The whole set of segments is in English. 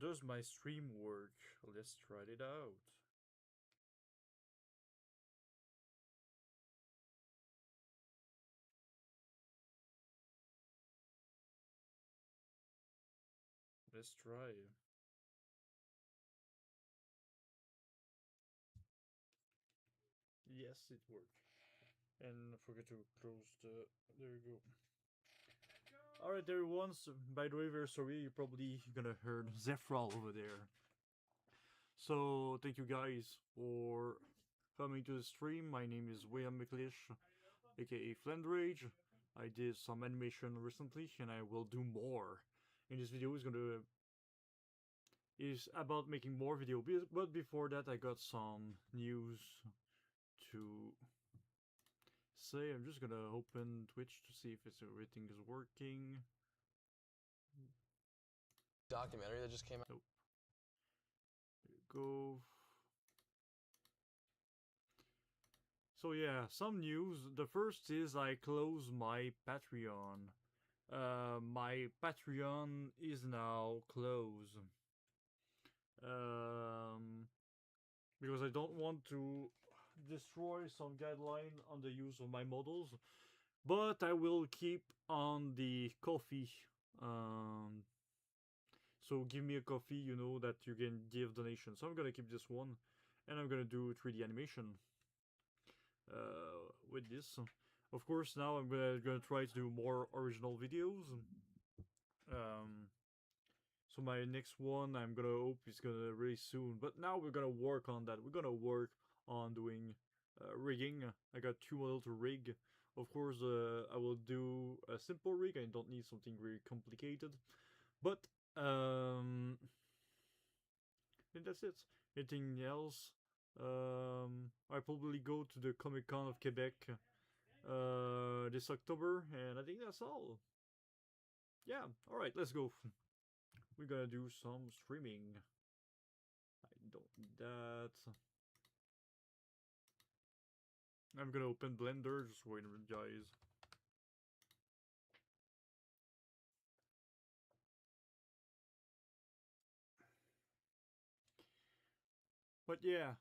Does my stream work? Let's try it out. Let's try. Yes, it worked. And forget to close the. There you go. Alright, everyone. So, by the way, very sorry. You're probably gonna heard Zephral over there. So, thank you guys for coming to the stream. My name is William McLeish, aka Flandrage. I did some animation recently, and I will do more. In this video is about making more video. But before that, I got some news to say. I'm just gonna open Twitch to see if everything is working. Documentary that just came out. Nope. There you go. So yeah, some news. The first is I closed my Patreon. My Patreon is now closed. Because I don't want to destroy some guideline on the use of my models, but I will keep on the coffee. Um, so give me a coffee, you know that you can give donations. So I'm gonna keep this one, and I'm gonna do 3D animation with this. Of course, now I'm gonna try to do more original videos. Um, so my next one I'm gonna hope is gonna really soon. But now we're gonna work on that. We're gonna work on doing rigging. I got 2 models to rig. Of course, I will do a simple rig. I don't need something very complicated. But I think that's it. Anything else? I probably go to the Comic Con of Quebec this October, and I think that's all. Yeah, alright, let's go. We're gonna do some streaming. I don't need that. I'm gonna open Blender, just wait a minute, guys. But yeah,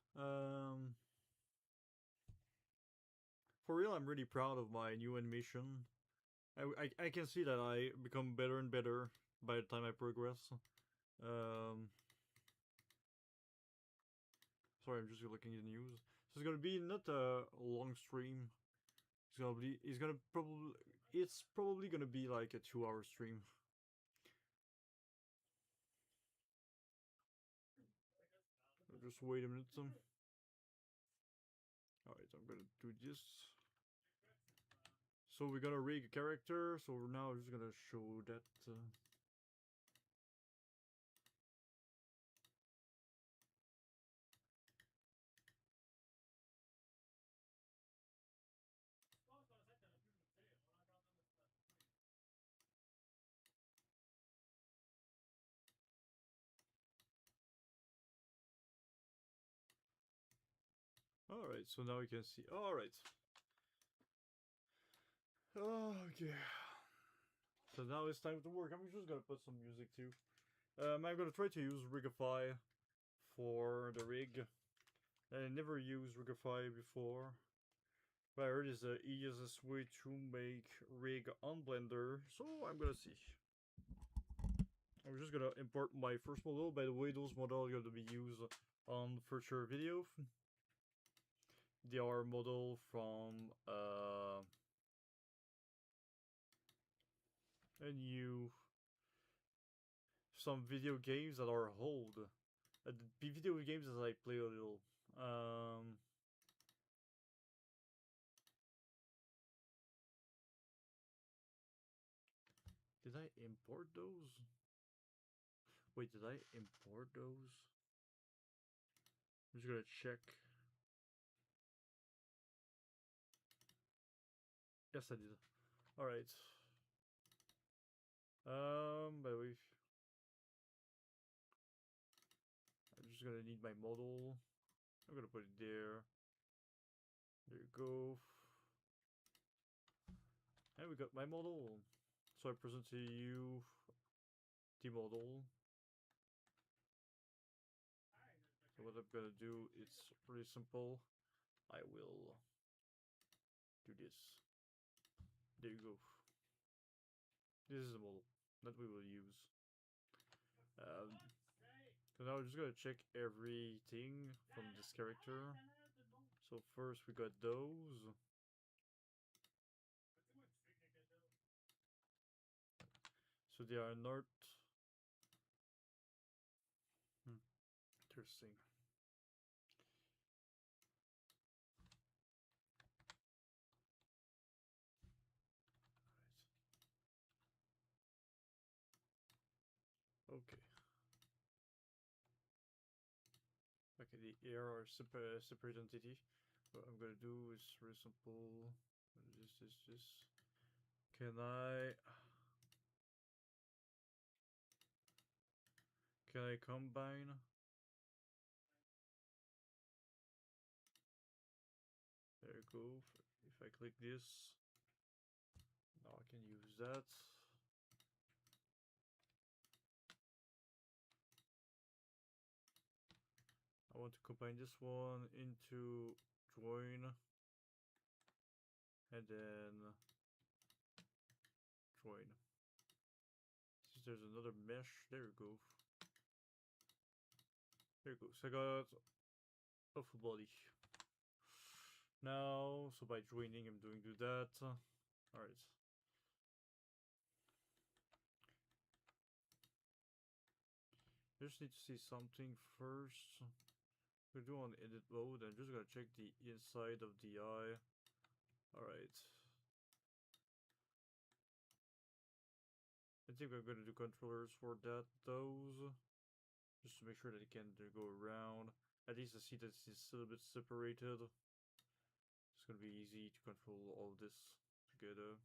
for real, I'm really proud of my new animation. I can see that I become better and better by the time I progress. Sorry, I'm just looking at the news. So it's gonna be not a long stream. It's probably gonna be like a 2-hour stream. Just wait a minute. Alright, I'm gonna do this. So we're gonna rig a character. So now I'm just gonna show that. Alright, so now you can see. Alright. Okay. So now it's time to work. I'm just gonna put some music too. I'm gonna try to use Rigify for the rig. I never used Rigify before. But I heard it's the easiest way to make rig on Blender. So I'm gonna see. I'm just gonna import my first model. By the way, those models are gonna be used on future video. They are model from a new some video games that are old. The video games that I play a little. Did I import those? Wait, did I import those? I'm just gonna check. Yes, I did. Alright. By the way, I'm just gonna need my model. I'm gonna put it there. There you go. And we got my model. So I present to you the model. what I'm gonna do, it's pretty simple. I will do this. There you go. This is the model that we will use. So now we're just gonna check everything from this character. So first we got those. So they are not interesting. Okay. Okay, the air are separate entity. What I'm gonna do is very simple. This. Can I combine? There you go. If I click this, now I can use that. I want to combine this one into join, and then join. Since there's another mesh, there you go. There you go. So I got a full body. Now, so by joining, I'm doing that. Alright. I just need to see something first. We're doing edit mode. I'm just gonna check the inside of the eye. Alright. I think I'm gonna do controllers for that, those. Just to make sure that it can go around. At least I see that it's still a bit separated. It's gonna be easy to control all this together.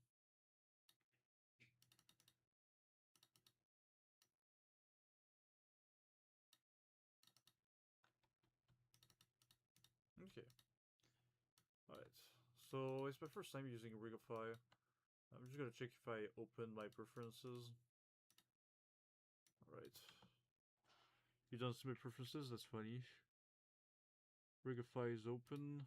Okay. Alright. So it's my first time using Rigify. I'm just gonna check if I open my preferences. Alright. You don't see my preferences? That's funny. Rigify is open.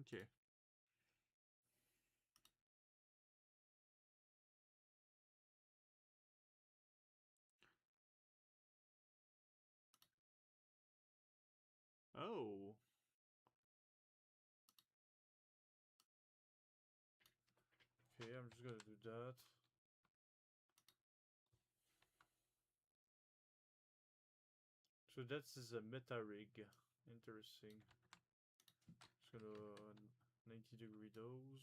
Okay. Oh. Okay, I'm just gonna do that. So that's a meta rig. Interesting. Just gonna 90-degree those.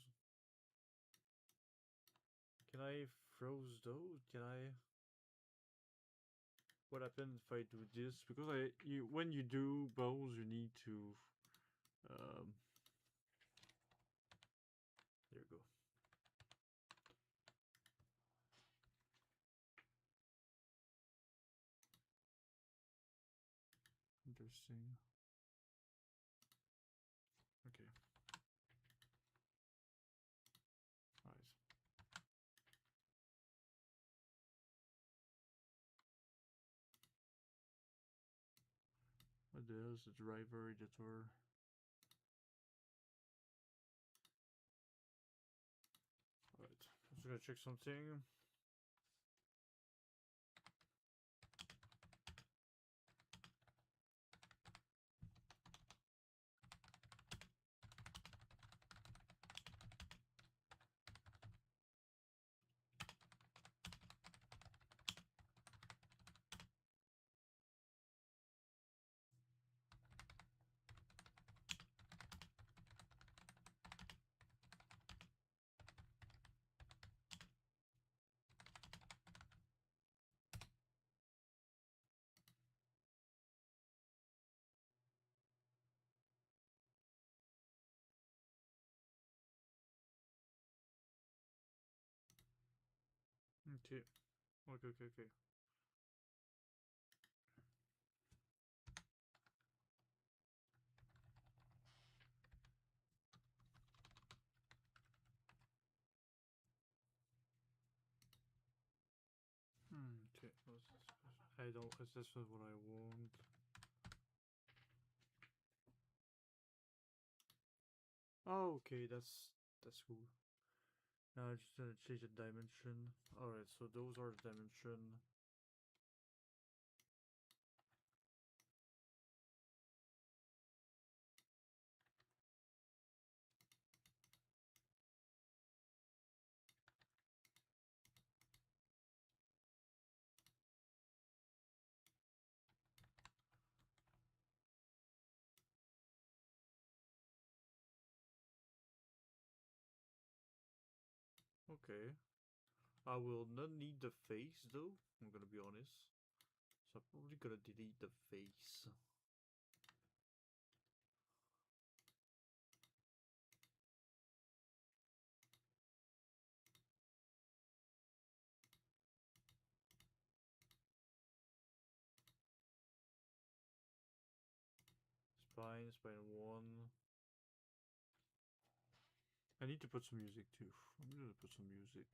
Can I froze those? Can I? What happens if I do this? Because when you do bows, you need to there you go. Interesting. Okay. Nice. What is the driver editor? Alright, I'm just gonna check something. Okay. Okay. I don't. Is this what I want? Oh, okay, that's cool. Now I'm just gonna change the dimension. Alright, so those are the dimension. Okay. I will not need the face though, I'm gonna be honest. So I'm probably gonna delete the face. Spine 1. I need to put some music too. I'm gonna put some music.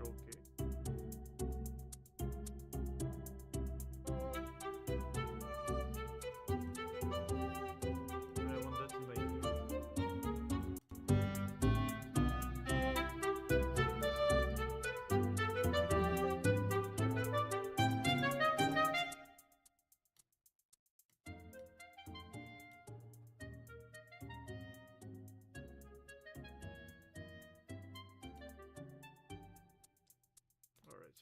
Okay. I want that in my view. Alright.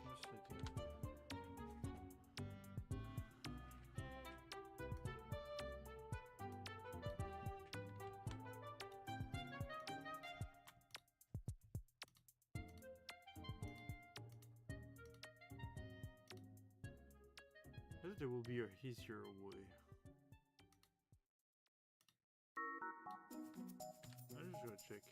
Just thinking. I think there will be a easier way. I'm just gonna check.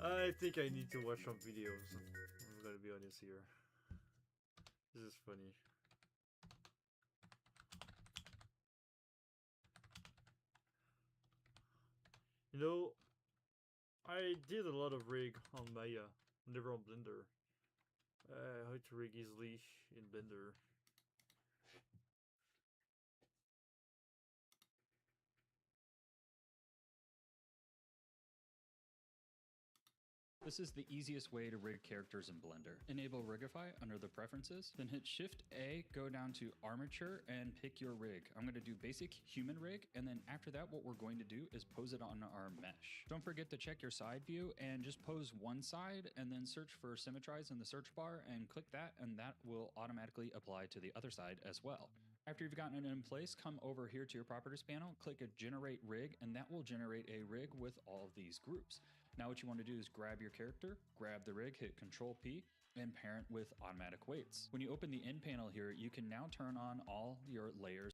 I think I need to watch some videos. I'm gonna be honest here. This is funny. You know, I did a lot of rig on Maya, never on Blender. How to rig easily in Blender. This is the easiest way to rig characters in Blender. Enable Rigify under the preferences, then hit Shift A, go down to Armature, and pick your rig. I'm going to do basic human rig, and then after that what we're going to do is pose it on our mesh. Don't forget to check your side view and just pose one side and then search for Symmetrize in the search bar and click that, and that will automatically apply to the other side as well. After you've gotten it in place, come over here to your properties panel, click a generate rig, and that will generate a rig with all of these groups. Now what you want to do is grab your character, grab the rig, hit Control P, and parent with automatic weights. When you open the end panel here, you can now turn on all your layers.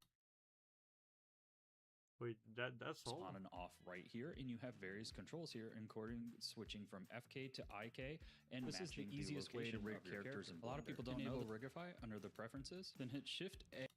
Wait, that's all? On and off right here, and you have various controls here, including switching from FK to IK, and this is the easiest way to rig characters in Blender. A lot of people don't know Rigify under the preferences, then hit Shift A.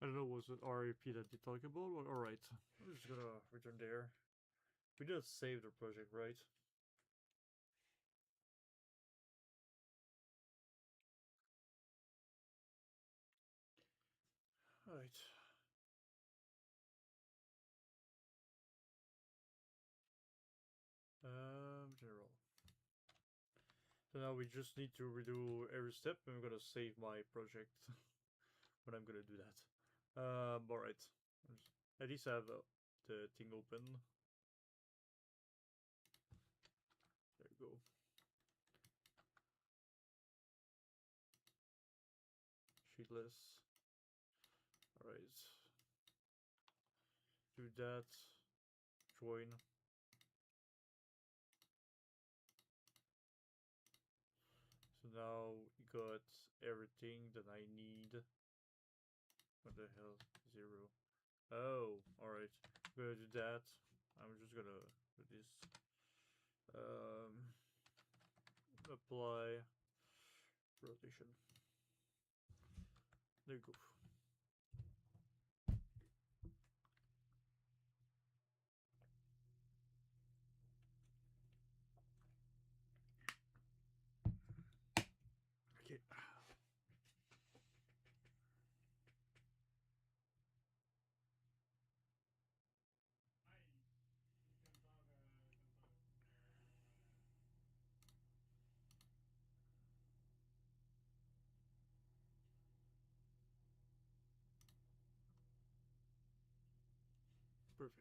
I don't know, was it RAP that they talk about? Well, alright, I'm just gonna return there. We just saved the project, right? Alright. General. So now we just need to redo every step, and I'm gonna save my project when I'm gonna do that. Alright. At least I have the thing open. There you go. Sheetless. Alright. Do that. Join. So now we got everything that I need. What the hell? 0. Oh, alright. I'm gonna do that. I'm just gonna do this. Apply rotation. There you go. Okay. Perfect.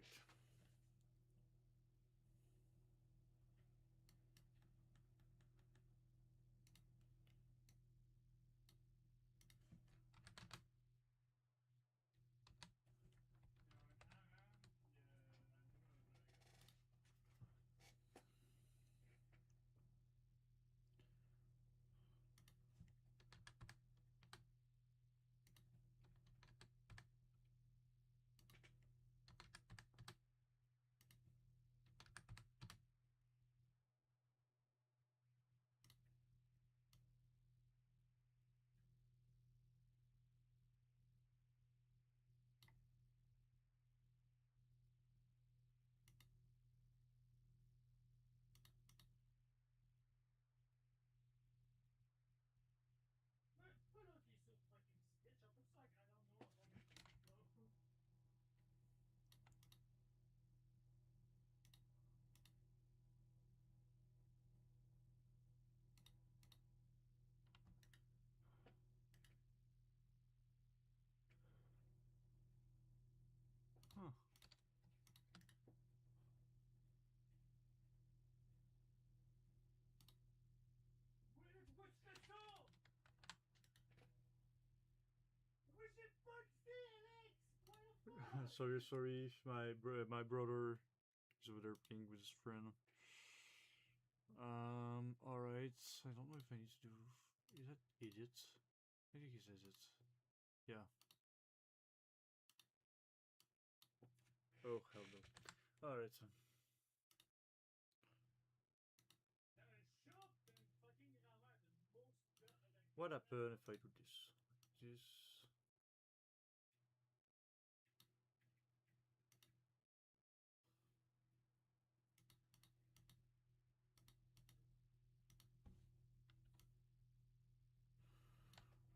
Huh. Sorry. My brother is over there playing with his friend. Alright. I don't know if I need to do. Is that edit? I think he says it. Yeah. Oh, hell no. Alright. What happens if I do this? This.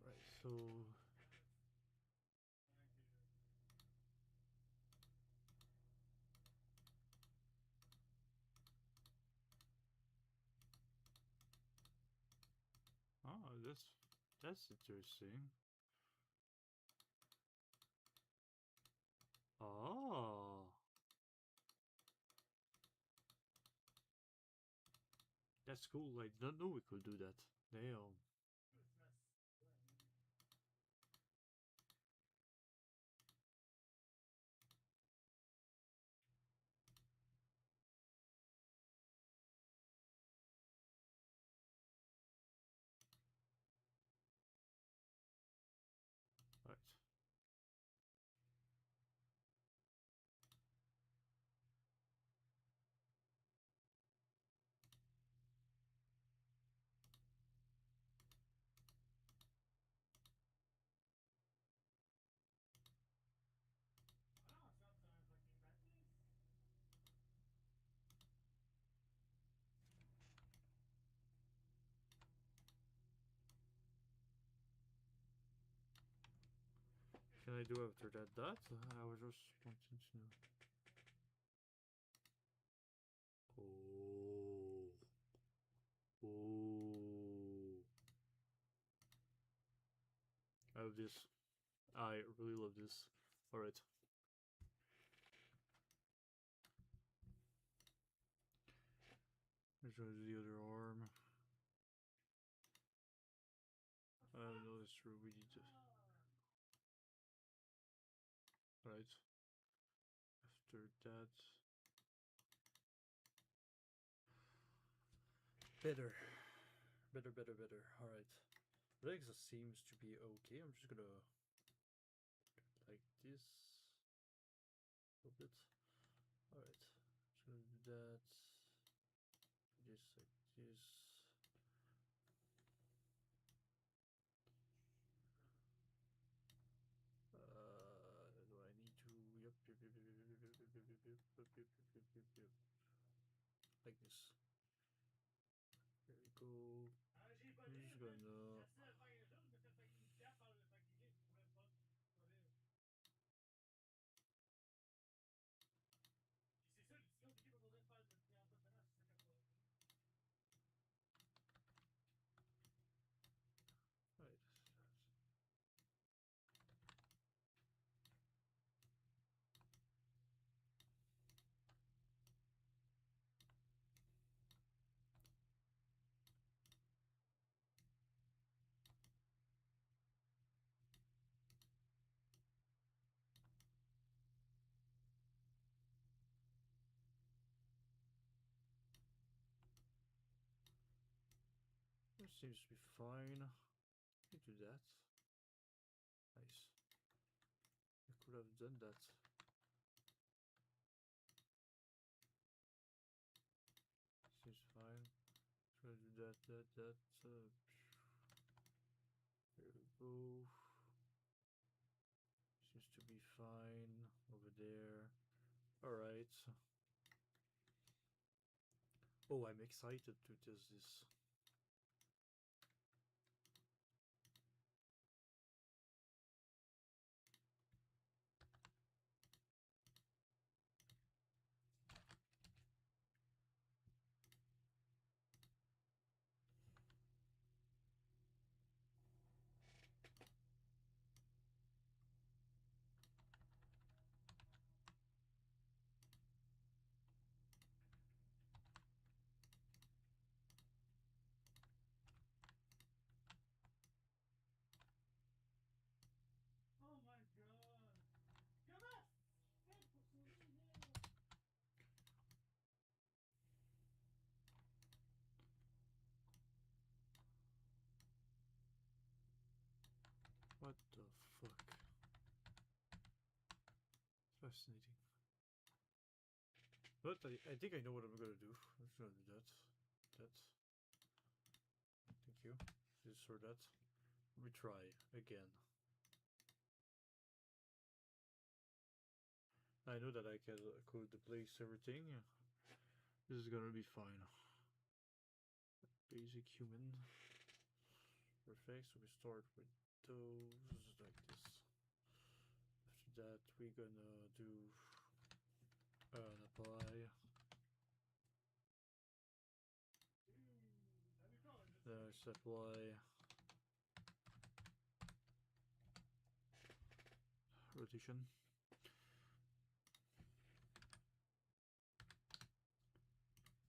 Right, so. Oh, that's interesting. Oh, that's cool. I didn't know we could do that. Damn. Right. Can I do after that? I was just wanting to know. Oh. Oh. I love this. I really love this. Alright. Let's try the other arm. No, that's true. We need to. Right. After that. Better. Better. Alright. Legs seems to be okay. I'm just gonna. Like this. A little bit. Alright. Just gonna do that. This like this. Do I need to? Yep. Like this. There we go. I'm just gonna. Right. That seems to be fine. You do that. Nice. I could have done that. Seems fine. Try to do that. There we go. Seems to be fine over there. Alright. Oh, I'm excited to test this. What the fuck? Fascinating. But I think I know what I'm gonna do. I'm just gonna do that. That. Thank you. This or that. Let me try again. I know that I can could place everything. This is gonna be fine. Basic human. Perfect. So we start with those like this. After that, we're gonna do an apply. Let's apply rotation.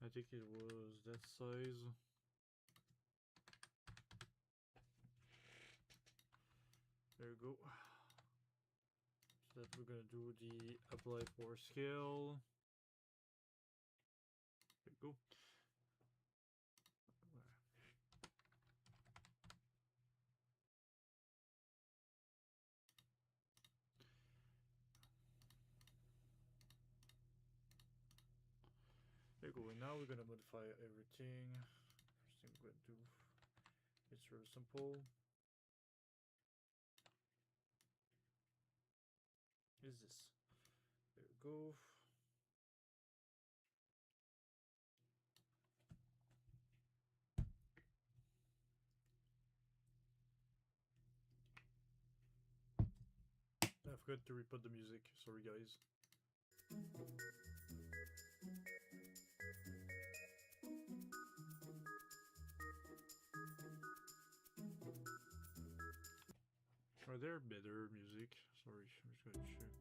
I think it was that size. There we go. So that we're gonna do the apply for scale. There we go. There we go. And now we're gonna modify everything. First thing we're gonna do is very simple. Is this? There we go. I forgot to re-put the music. Sorry, guys. Are there better music? Sorry, I'm just gonna check.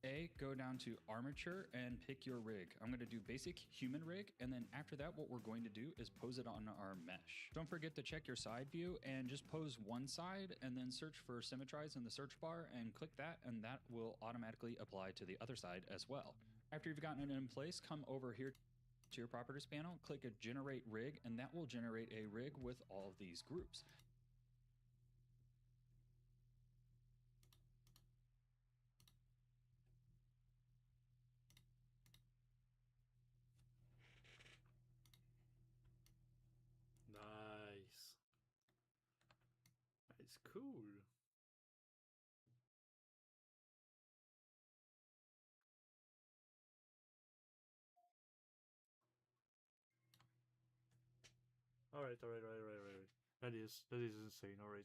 A, go down to armature and pick your rig. I'm going to do basic human rig, and then after that what we're going to do is pose it on our mesh. Don't forget to check your side view and just pose one side and then search for symmetrize in the search bar and click that, and that will automatically apply to the other side as well. After you've gotten it in place, come over here to your properties panel, click a generate rig, and that will generate a rig with all of these groups. Nice. It's cool. Alright. That is insane, alright.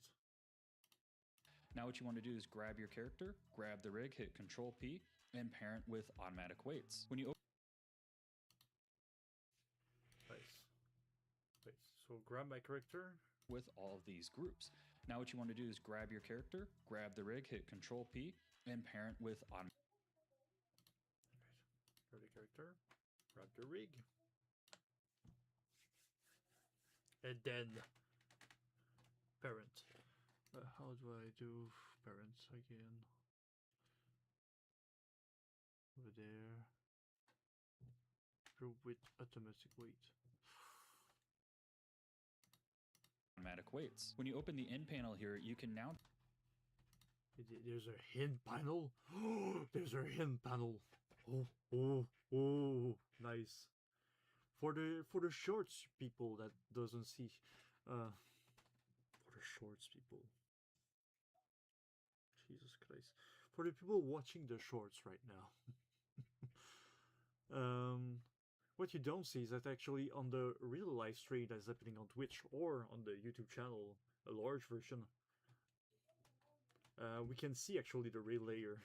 Now what you want to do is grab your character, grab the rig, hit Control P, and parent with automatic weights. When you open Nice. Wait, so grab my character. with all of these groups. Now what you want to do is grab your character, grab the rig, hit Control P, and parent with automatic. Grab the character. Grab the rig. And then parent. How do I do parent again? Over there. Group with automatic weight. Automatic weights. When you open the in panel here, you can now There's a hint panel. There's a hint panel. Oh, nice. For the shorts people that doesn't see, for the shorts people. Jesus Christ. For the people watching the shorts right now. What you don't see is that actually on the real live stream that's happening on Twitch or on the YouTube channel, a large version, we can see actually the real layer.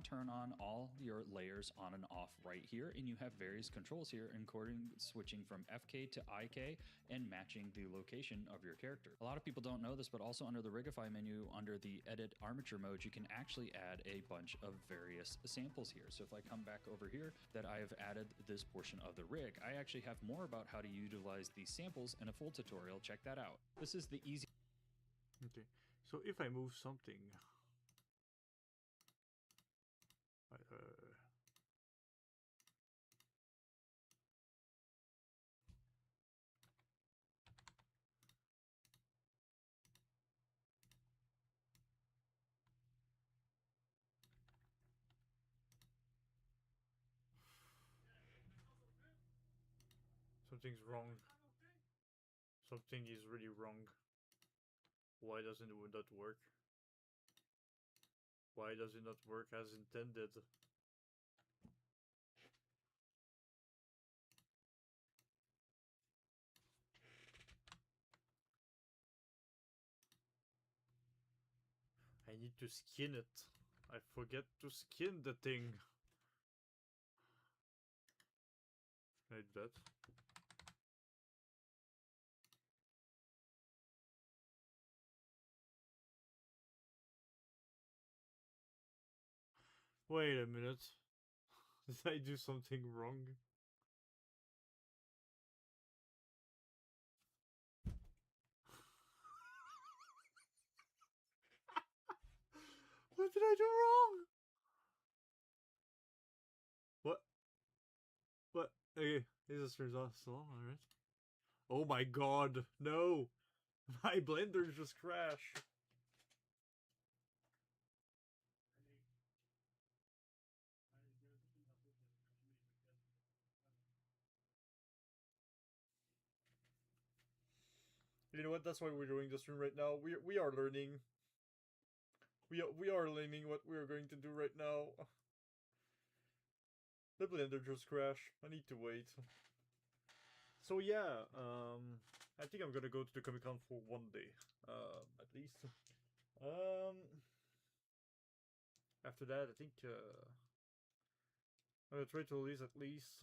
turn on all your layers on and off right here, and you have various controls here, including switching from FK to IK and matching the location of your character. A lot of people don't know this, but also under the Rigify menu, under the edit armature mode, you can actually add a bunch of various samples here. So if I come back over here, that I have added this portion of the rig, I actually have more about how to utilize these samples in a full tutorial. Check that out. This is the easy. Okay, so if I move something, something's wrong. Something is really wrong. Why doesn't it not work? Why does it not work as intended? I need to skin it. I forget to skin the thing. Like that. Wait a minute. Did I do something wrong? What did I do wrong? What? Okay, this turns off still on, alright. Oh my god, no! My blender just crashed. You know what? That's why we're doing this stream right now. We are learning. We are learning what we are going to do right now. The blender just crashed. I need to wait. So yeah, I think I'm gonna go to the Comic Con for one day, at least. After that, I think I'm gonna try to release at least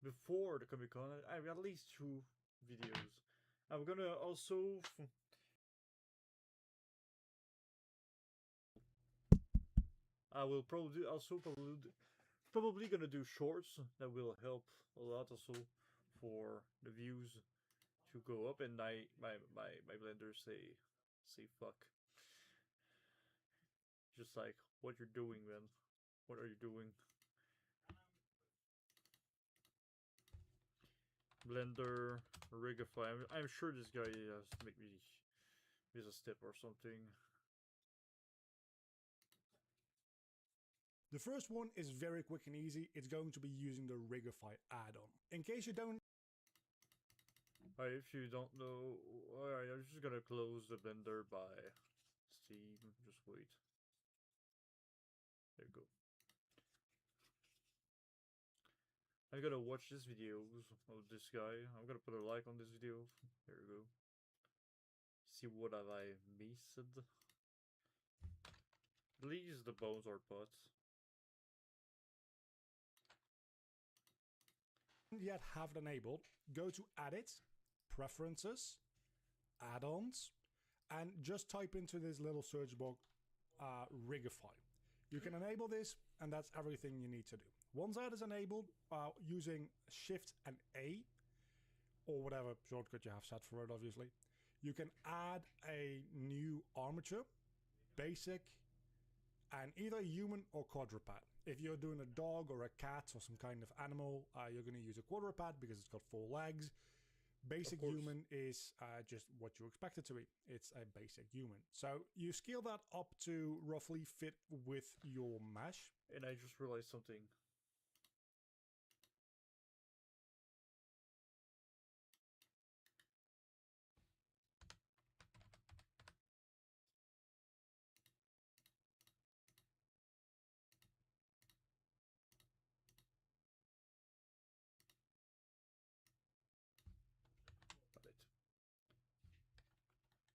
before the Comic Con. I have at least 2 videos. I'm gonna also I will probably also probably gonna do shorts that will help a lot also for the views to go up, and my blender say fuck, just like what you're doing, man. What are you doing? Blender Rigify. I'm sure this guy has to make me miss a step or something. The first one is very quick and easy. It's going to be using the Rigify add-on. In case you don't... Alright, if you don't know, alright, I'm just gonna close the Blender by Steam. Just wait. There you go. I'm gonna watch this videos of this guy. I'm gonna put a like on this video. There you go. See what have I missed. At least the bones are pots. Yet have it enabled, go to Edit, Preferences, Add-ons, and just type into this little search box Rigify. You can enable this, and that's everything you need to do. Once that is enabled, using Shift and A, or whatever shortcut you have set for it, obviously, you can add a new armature, basic, and either human or quadruped. If you're doing a dog or a cat or some kind of animal, you're going to use a quadruped because it's got 4 legs. Basic human is just what you expect it to be. It's a basic human. So you scale that up to roughly fit with your mesh. And I just realized something.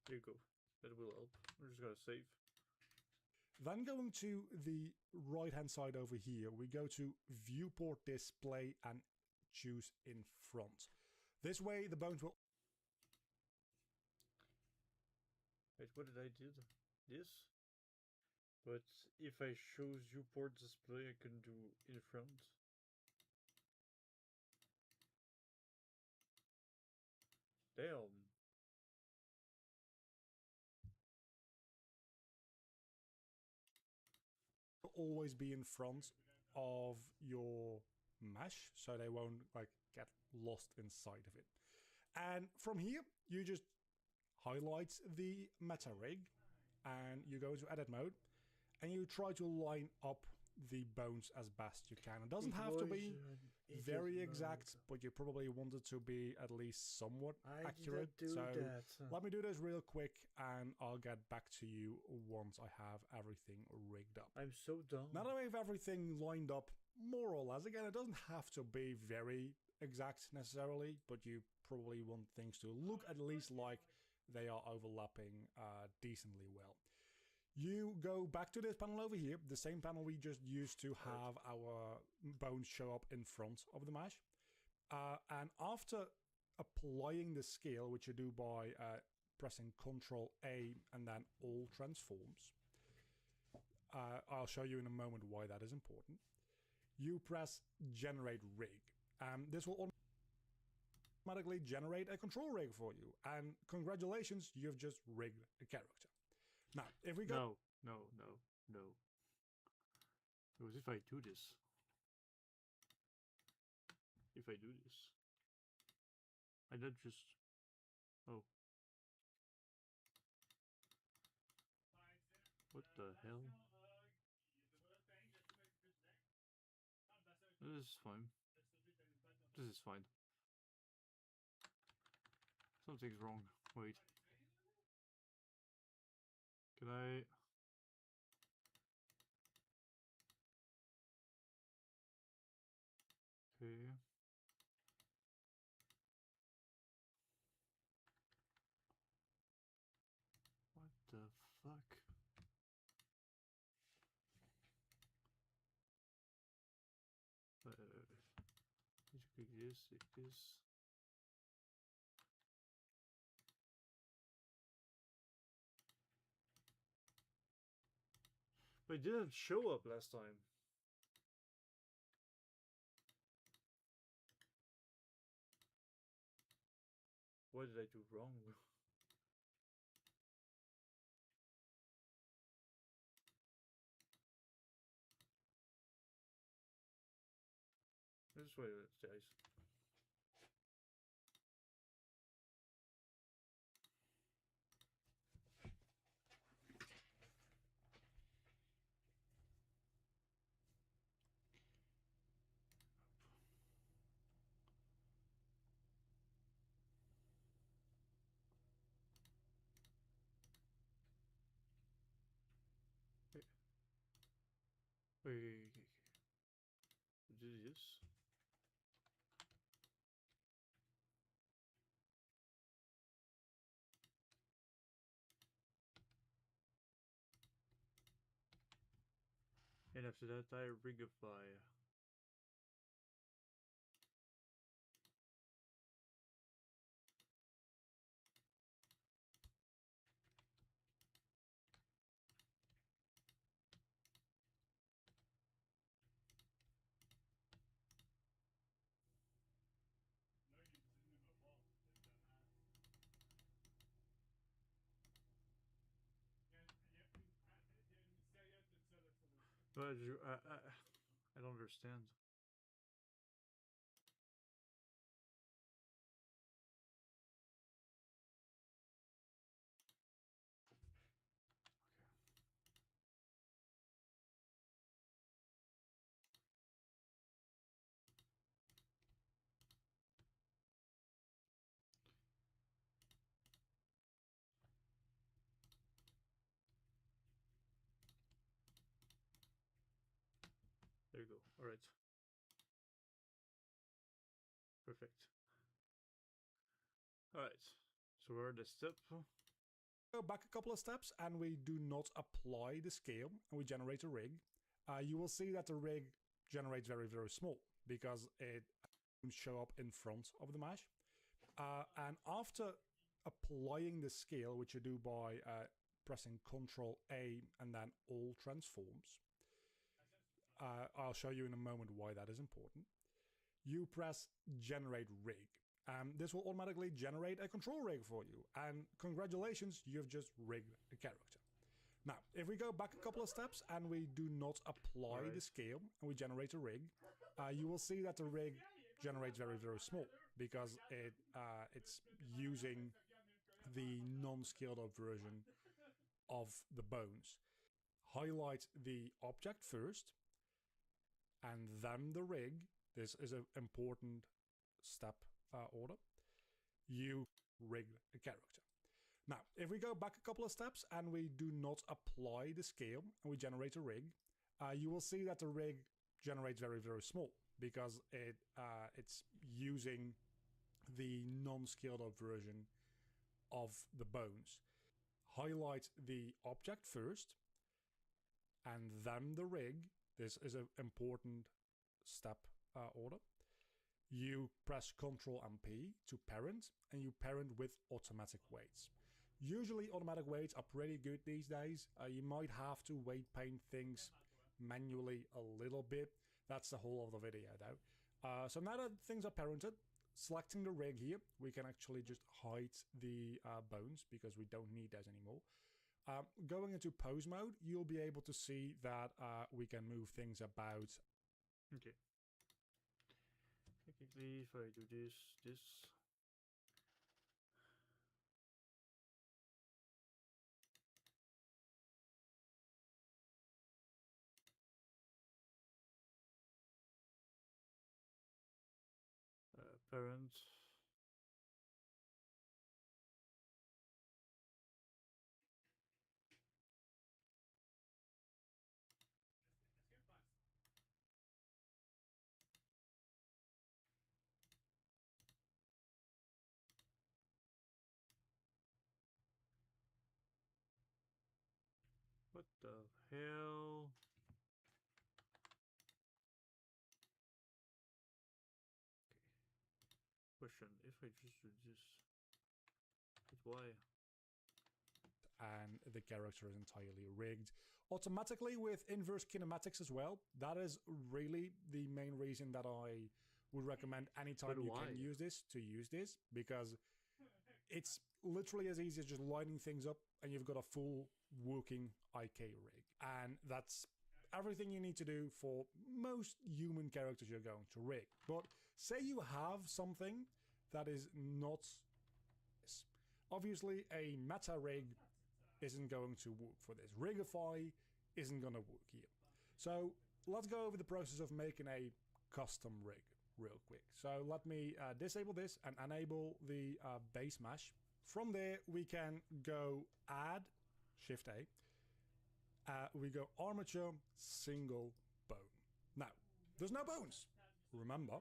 There you go. That will help. I'm just gonna save. Then going to the right hand side over here, we go to Viewport Display and choose in front. This way the bones will... Wait, what did I do? This? But if I choose viewport display, I can do in front. Damn. always be in front of your mesh so they won't like get lost inside of it. And from here you just highlight the meta rig and you go into edit mode and you try to line up the bones as best you can. It doesn't have to be very exact, but you probably want it to be at least somewhat accurate. So let me do this real quick and I'll get back to you once I have everything rigged up. I'm so dumb. Now that I have everything lined up more or less, again, it doesn't have to be very exact necessarily, but you probably want things to look at least like they are overlapping decently well. You go back to this panel over here, the same panel we just used to have our bones show up in front of the mesh. And after applying the scale, which you do by pressing Ctrl A and then all transforms, I'll show you in a moment why that is important. You press Generate Rig. This will automatically generate a control rig for you. And congratulations, you've just rigged a character. Now, if we go... No. Because if I do this... I don't just... Oh. What the hell? This is fine. This is fine. Something's wrong. Wait. Can I... Okay. What the fuck? This. But it didn't show up last time. What did I do wrong? This way, guys. Wait. Do this. And after that, I rigify. But I don't understand. There you go. All right. Perfect. All right. So we're at the step. Go back a couple of steps and we do not apply the scale and we generate a rig. You will see that the rig generates very, very small because it won't show up in front of the mesh. And after applying the scale, which you do by pressing Ctrl A and then all transforms, I'll show you in a moment why that is important. You press generate rig. This will automatically generate a control rig for you. And congratulations, you've just rigged a character. Now, if we go back a couple of steps and we do not apply the scale and we generate a rig, you will see that the rig generates very, very small because it's using the non-scaled up version of the bones. Highlight the object first and then the rig. This is an important step order. You rig a character. Now, if we go back a couple of steps and we do not apply the scale and we generate a rig, you will see that the rig generates very, very small because it's using the non-scaled up version of the bones. Highlight the object first and then the rig. This is an important step order. You press Ctrl and P to parent, and you parent with automatic weights. Usually automatic weights are pretty good these days. You might have to weight paint things manually a little bit. That's the whole of the video though. So now that things are parented, selecting the rig here, we can actually just hide the bones because we don't need those anymore. Going into pose mode, you'll be able to see that we can move things about. Okay. Technically, if I do this. Parent. What the hell? Question, if I just do this, but why? and the character is entirely rigged automatically with inverse kinematics as well. That is really the main reason that I would recommend anytime you why? can use this, because it's literally as easy as just lining things up and you've got a full working IK rig. And that's everything you need to do for most human characters you're going to rig. But say you have something that is not this. Obviously, a meta rig isn't going to work for this. Rigify isn't going to work here. So let's go over the process of making a custom rig real quick. So let me disable this and enable the base mesh. From there, we can go add, Shift A. We go armature, single bone. Now, there's no bones. Remember,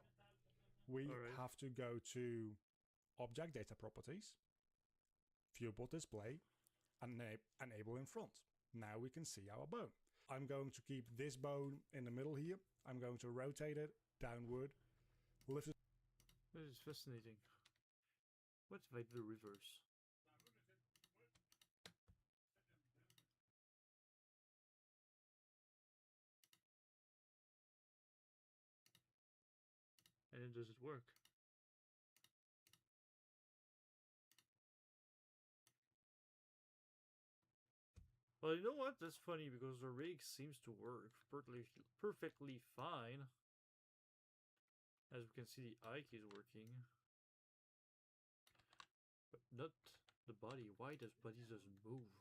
we have to go to object data properties, viewport display, and enable in front. Now we can see our bone. I'm going to keep this bone in the middle here. I'm going to rotate it downward, lift it. This is fascinating. What if I do the reverse? And then does it work? Well, you know what? That's funny because the rig seems to work perfectly fine. As we can see, the eye is working, but not the body. Why does body doesn't move?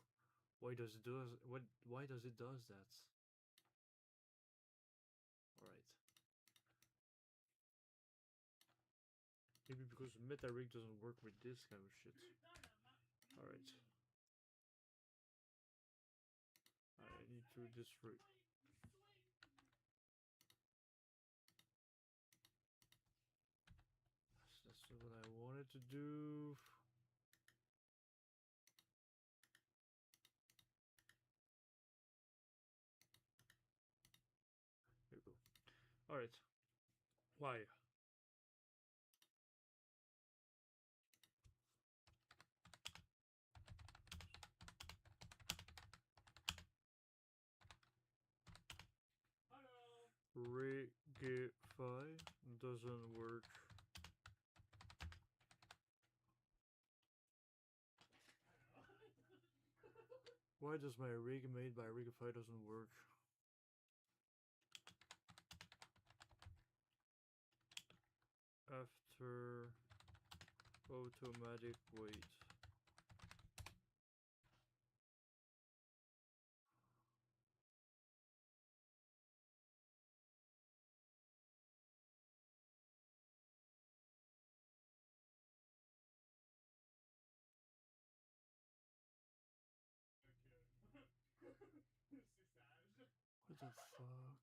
Why does it does what? Why does it does that? All right. Maybe because meta rig doesn't work with this kind of shit. All right. I need to disroute. That's what I wanted to do. There we go. All right. Why? Rigify doesn't work. Why does my rig made by Rigify doesn't work? After automatic wait. What the fuck?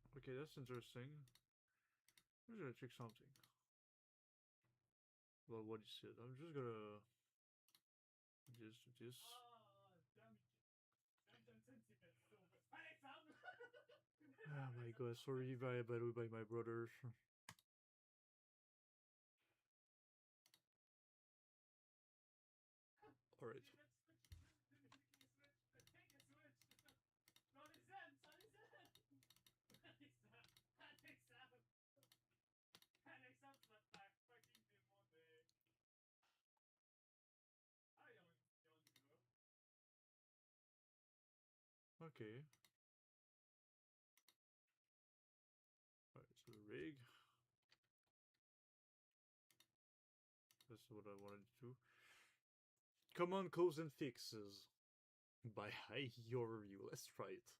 It's okay, that's interesting. I'm just gonna check something. Well, what is it? I'm just gonna this. Oh my god, sorry if I by my brothers. Alright. Okay. Alright, so the rig. That's what I wanted to do. Command codes and fixes. By your review, let's try it.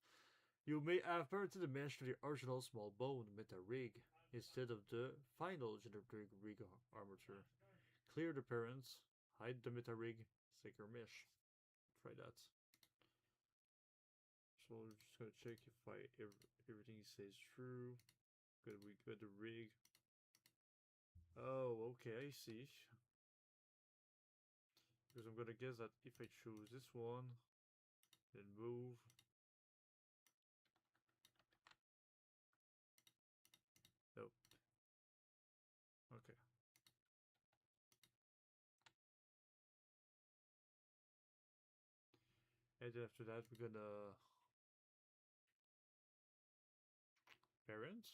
You may have pirated the mesh to the original small bone meta rig instead of the final generic rig armature. Clear the parents, hide the meta rig, secure mesh. Try that. So we're just gonna check if everything says true. Good, we got the rig. Oh, okay, I see. Because I'm gonna guess that if I choose this one, then move. Nope. Okay. And then after that, we're gonna parent,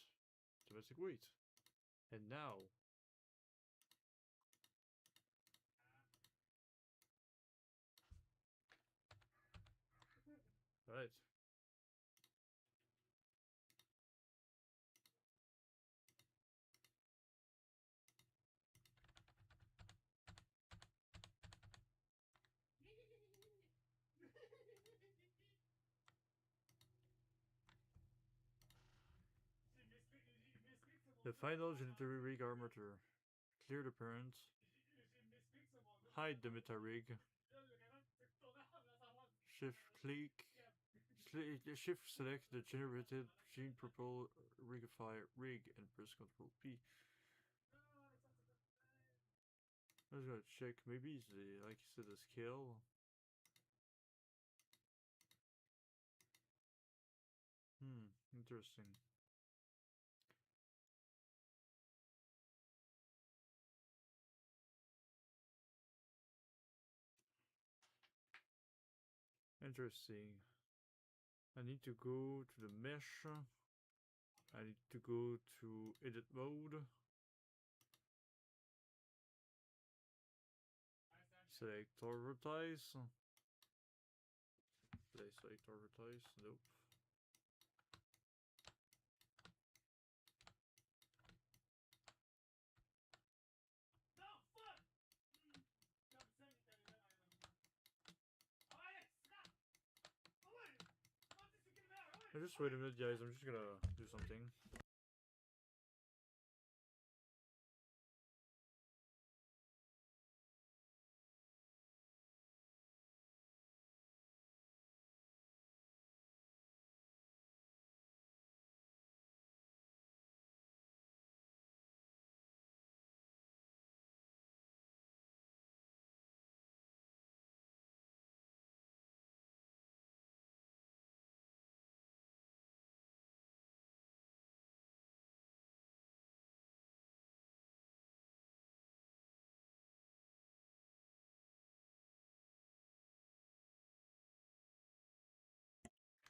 domestic wait. And now, right. The final Genitary Rig Armature. Clear the parent. Hide the meta rig. Shift click. Shift select the generated gene purple rigify rig and press Ctrl P. I was gonna check. Maybe it's the, like you said, the scale. Interesting. Interesting. I need to go to the mesh. I need to go to edit mode. Select advertise. Did I select advertise? Nope. Just wait a minute, guys. I'm just gonna do something.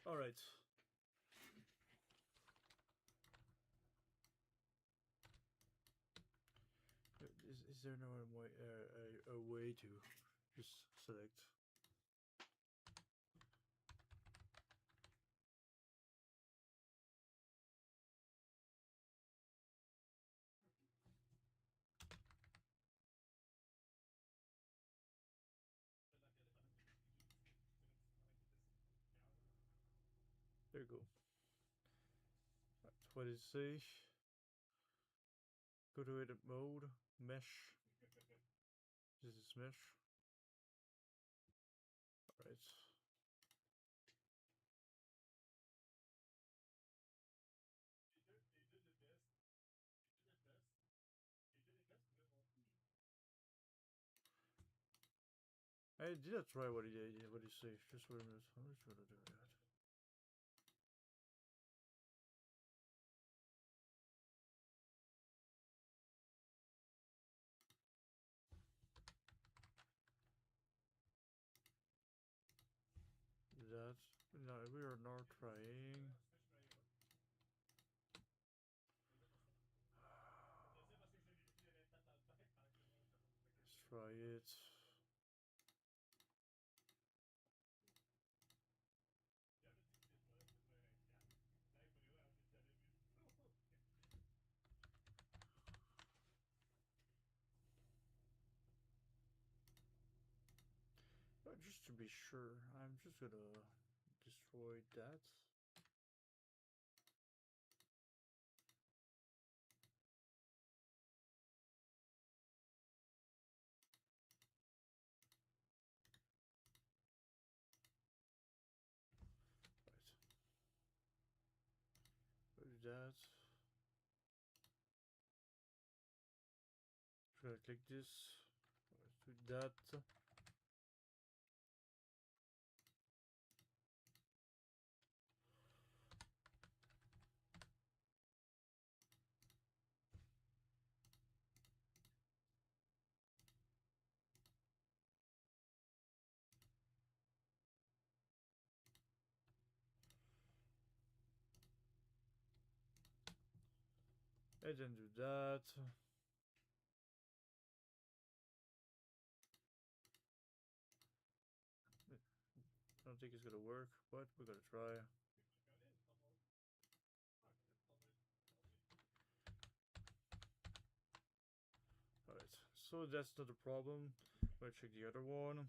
All right. Is there no way, a way to just select? There you go. Right, what did it say? Go to edit mode, mesh. This is mesh. Alright. I did not try what he say. Just wait a minute. I'm just gonna do that. That no, we are not trying. Let's try it. Just to be sure, I'm just gonna destroy that. Right. Do that. gotta click this. Let's do that. And then do that. I don't think it's gonna work, but we're gonna try. Alright, so that's not a problem. Let's check the other one.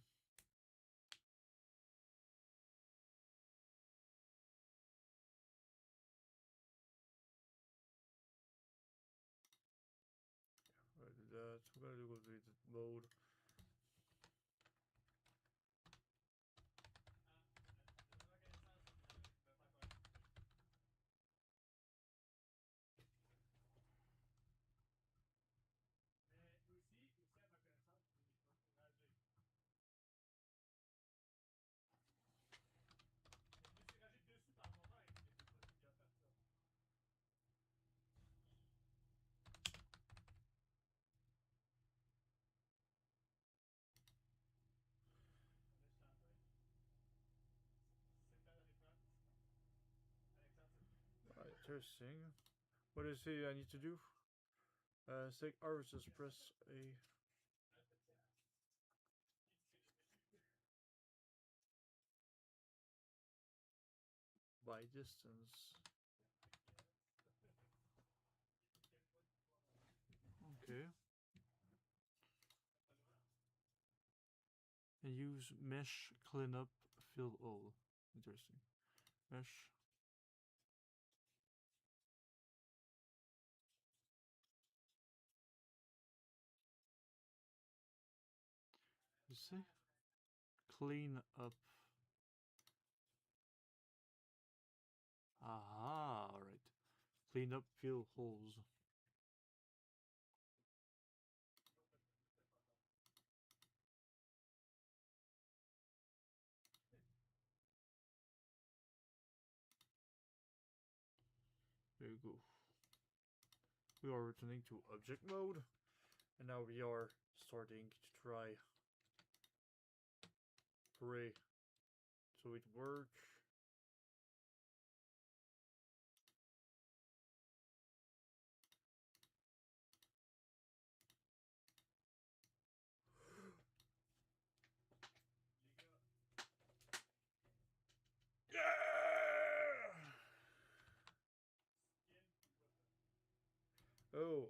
Do that. We're gonna go to the mode. Alright, interesting. What is it I need to do? Select R, just press A. By distance. Okay. And use mesh cleanup fill all. Interesting. Mesh. You see? Clean up. Aha, alright. Clean up fill holes. There you go. We are returning to object mode, and now we are starting to try pray so it works. Oh,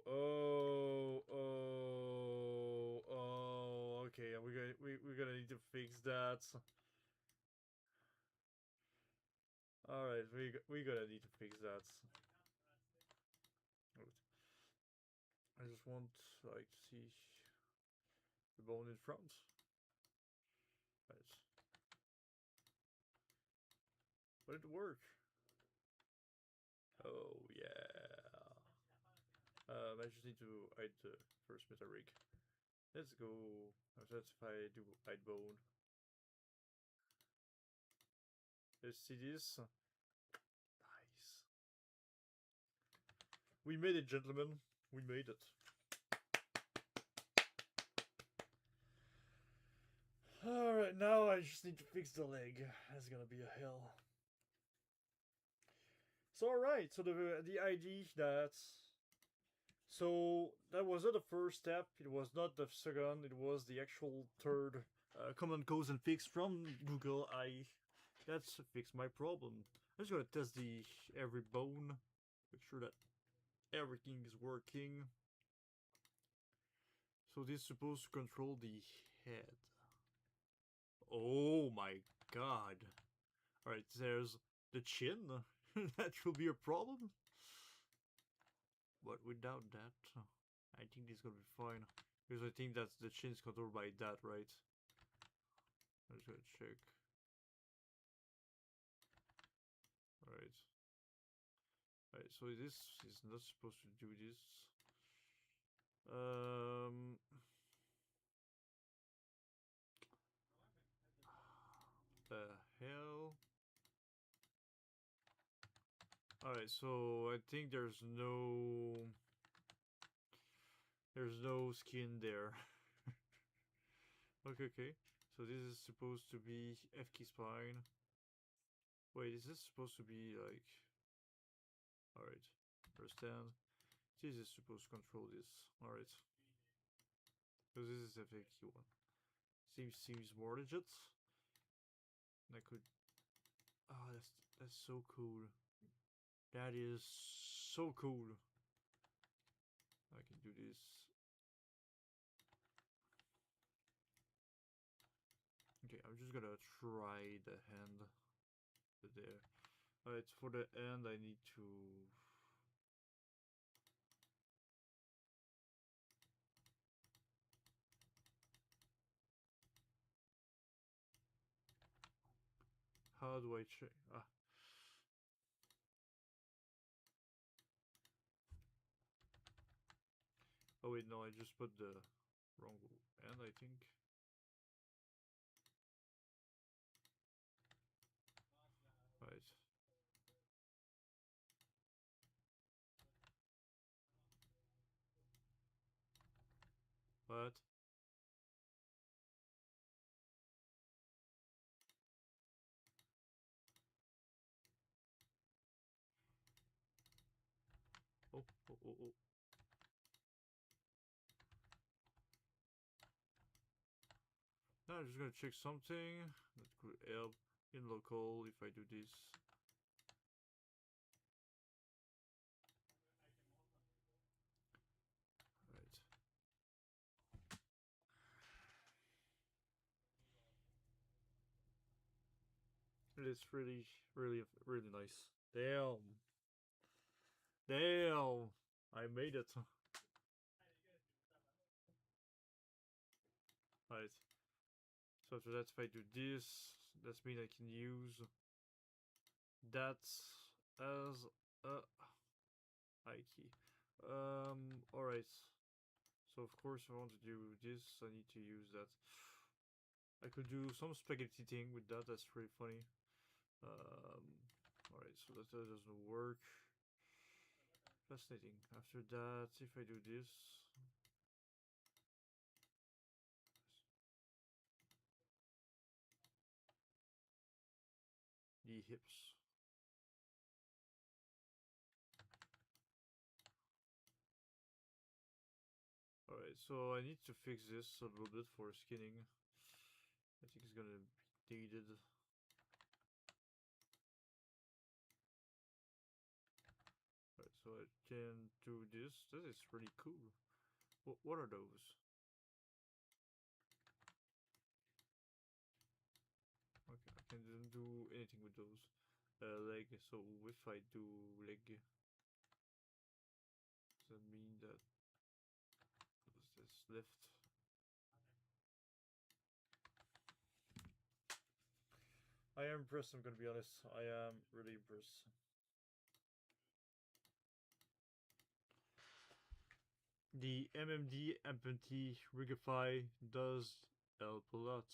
okay, we're gonna need to fix that. Alright, we gonna need to fix that. I just want like to see the bone in front. Right. But it work. Oh yeah. I just need to hide the first meta rig. Let's go. That's if I do hide bone. Let's see this. Nice. We made it, gentlemen. We made it. Alright, now I just need to fix the leg. That's gonna be a hell. So alright, so the ID so that was not the first step, it was not the second, it was the actual third common cause and fix from Google. That's fixed my problem. I'm just gonna test every bone, make sure that everything is working. So this is supposed to control the head. Oh my god. Alright, there's the chin. That will be a problem. But without that, I think it's gonna be fine. Because I think that the chin is controlled by that, right? I'm just gonna check. Alright. Alright, so this is not supposed to do this. Um, the hell? Alright, so I think there's no skin there. Okay, okay. So this is supposed to be F key spine. Wait, is this supposed to be like... Alright, understand. This is supposed to control this. Alright. So this is F key one. Seems more legit. And I could... Oh, that's so cool. That is so cool. I can do this. Okay, I'm just gonna try the hand there. Alright, for the end I need to... How do I check? Ah. Oh wait, no, I just put the wrong end, I think. Right. What? Oh, oh, oh, oh. Now I'm just gonna check something that could help in local if I do this. Right. It's really nice. Damn. Damn. I made it. Right. So after that, if I do this, that means I can use that as a high key. Alright. So of course if I want to do this, I need to use that. I could do some spaghetti thing with that, that's pretty funny. Alright, so that doesn't work. Fascinating. After that, if I do this... The hips. Alright, so I need to fix this a little bit for skinning. I think it's gonna be needed. Alright, so I can do this. This is pretty cool. What are those? Okay, I can do anything with those. Leg, so if I do leg, does that mean that this left? I am impressed, I'm gonna be honest. I am really impressed. The MMD Empathy Rigify does help a lot.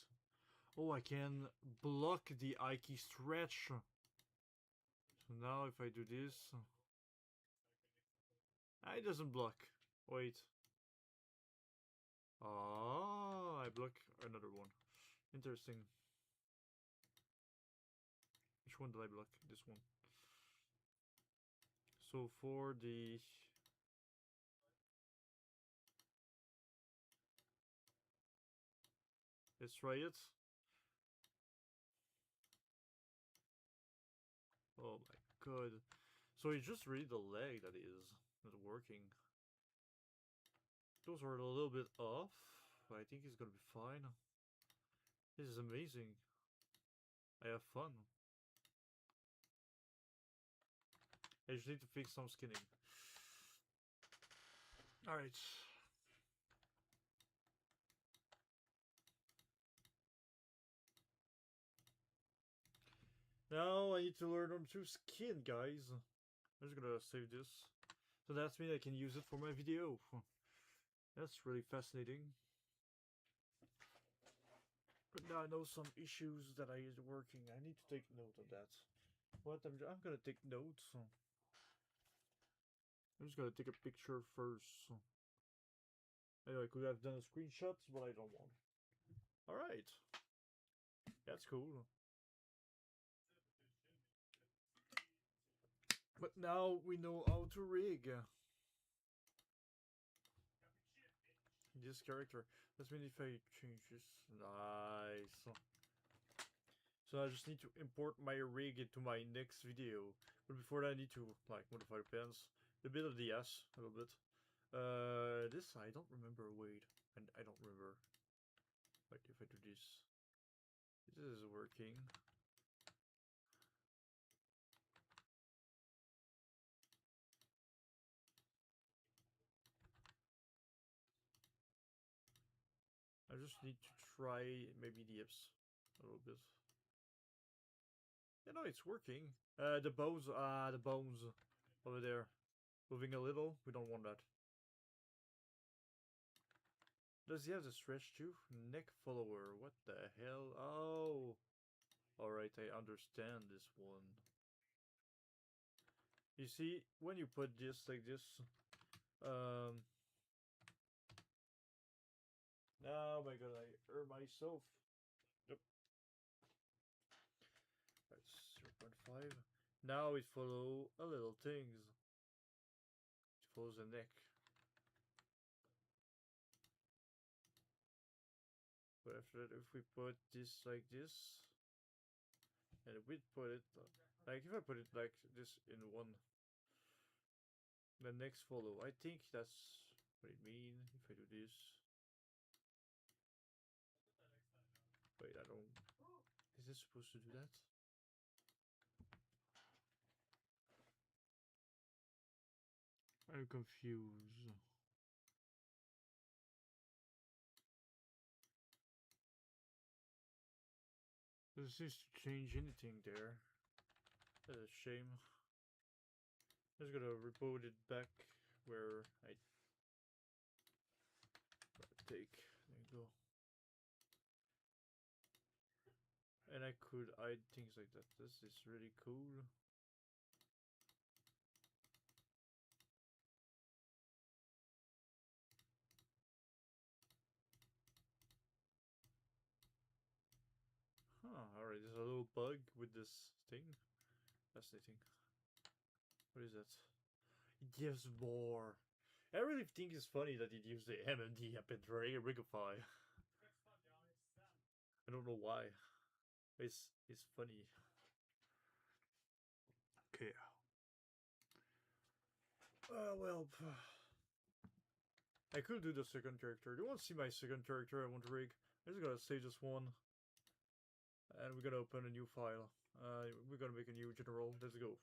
Oh, I can block the I key stretch. So now if I do this... It doesn't block. Wait. Ah, I block another one. Interesting. Which one did I block? This one. So for the... Let's try it. Oh my god. So it's just really the leg that is not working. Those are a little bit off, but I think it's gonna be fine. This is amazing. I have fun. I just need to fix some skinning. Alright. Now I need to learn how to skin, guys. I'm just gonna save this. So that means I can use it for my video. That's really fascinating. But now I know some issues that I is working. I need to take note of that. What I'm gonna take notes. I'm just gonna take a picture first. Anyway, I could have done a screenshot, but I don't want. Alright. That's cool. But now we know how to rig this character. Let's see if I change this. Nice. So I just need to import my rig into my next video. But before that I need to like modify the pants. A bit of the S, a little bit. This I don't remember. Wait, and I don't remember. Like if I do this, this is working. I just need to try maybe the hips a little bit. Yeah, no, it's working. The bones over there, moving a little. We don't want that. Does he have the stretch too? Neck follower. What the hell? Oh, all right. I understand this one. You see, when you put this like this, oh my god, I hurt myself. Yep. That's 0.5. Now it follows a little things. It follows the neck. But after that, if we put this like this, and if we put it like if I put it like this in one, the next follow. I think that's what it means if I do this. Wait, I don't. Is this supposed to do that? I'm confused. Doesn't seem to change anything there. That's a shame. I'm just gonna reboot it back where I take. There you go. And I could hide things like that. This is really cool. Huh, alright, there's a little bug with this thing. Fascinating. What is that? It gives more. I really think it's funny that it used the MMD up in Rigify. I don't know why. It's funny. Okay. Well, I could do the second character. Do you want to see my second character I want to rig? I'm just gonna save this one. And we're gonna open a new file. We're gonna make a new general. Let's go.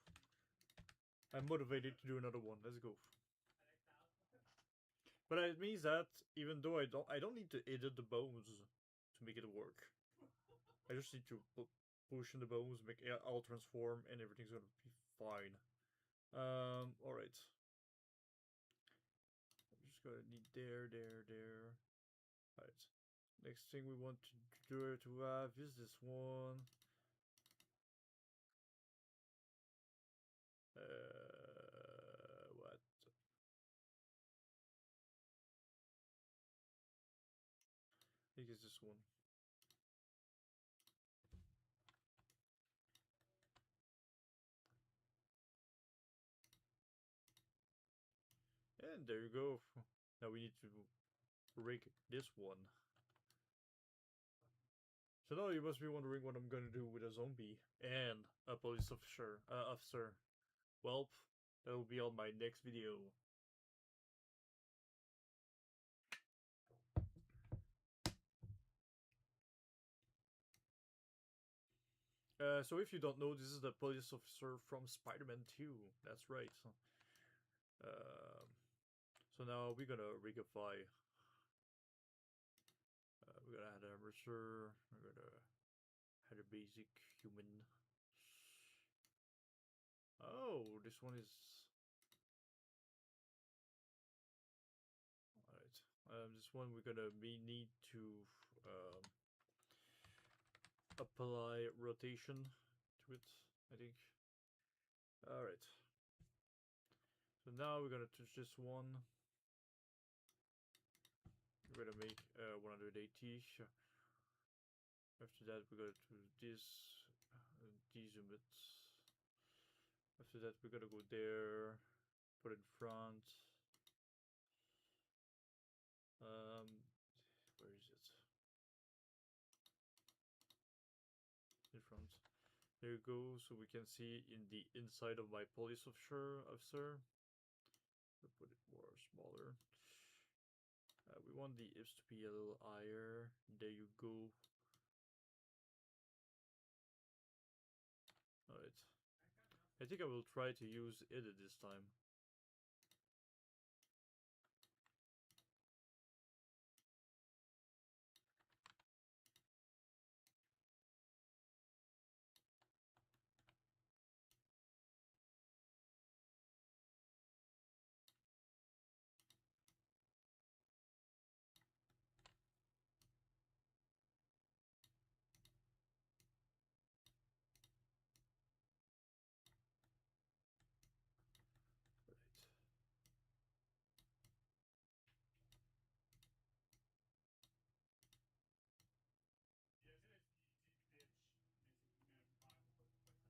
I'm motivated to do another one. Let's go. But it means that even though I don't need to edit the bones to make it work. I just need to push in the bones, make all transform, and everything's gonna be fine. Alright. I'm just gonna need there. Alright. Next thing we want to have is this one. What? I think it's this one. And there you go. Now we need to rig this one. So now you must be wondering what I'm gonna do with a zombie and a police officer. Well, that will be on my next video. So if you don't know, this is the police officer from Spider-Man 2. That's right. So now we're gonna rigify. We're gonna add an armature. We're gonna add a basic human. Oh, this one is. Alright, this one we're gonna need to apply rotation to it, I think. Alright. So now we're gonna touch this one. We're gonna make 180. After that we're gonna do this, dezoom it. After that we're gonna go there, put it in front. Where is it? In front. There you go, so we can see in the inside of my police officer. We'll put it more smaller. We want the ifs to be a little higher. There you go. Alright. I think I will try to use edit this time.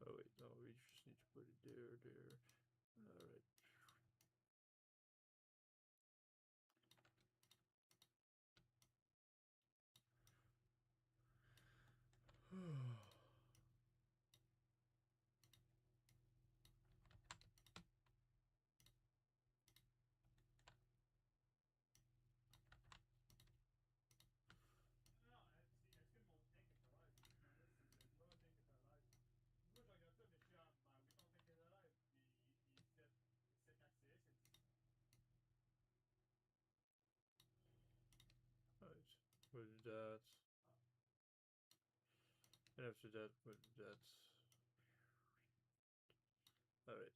Oh wait, no, we just need to put it there. Alright. Alright, we'll do that. And after that, we'll do that. Alright.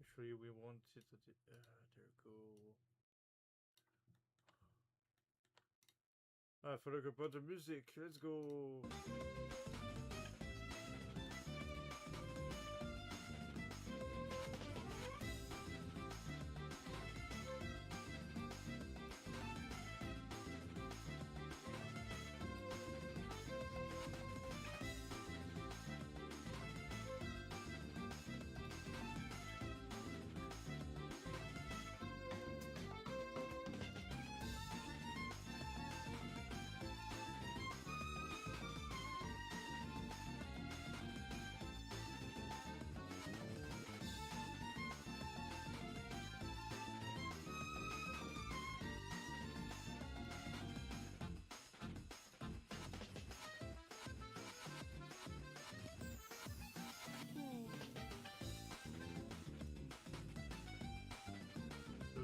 Actually, we want it at the, there we go. I forgot about the music. Let's go.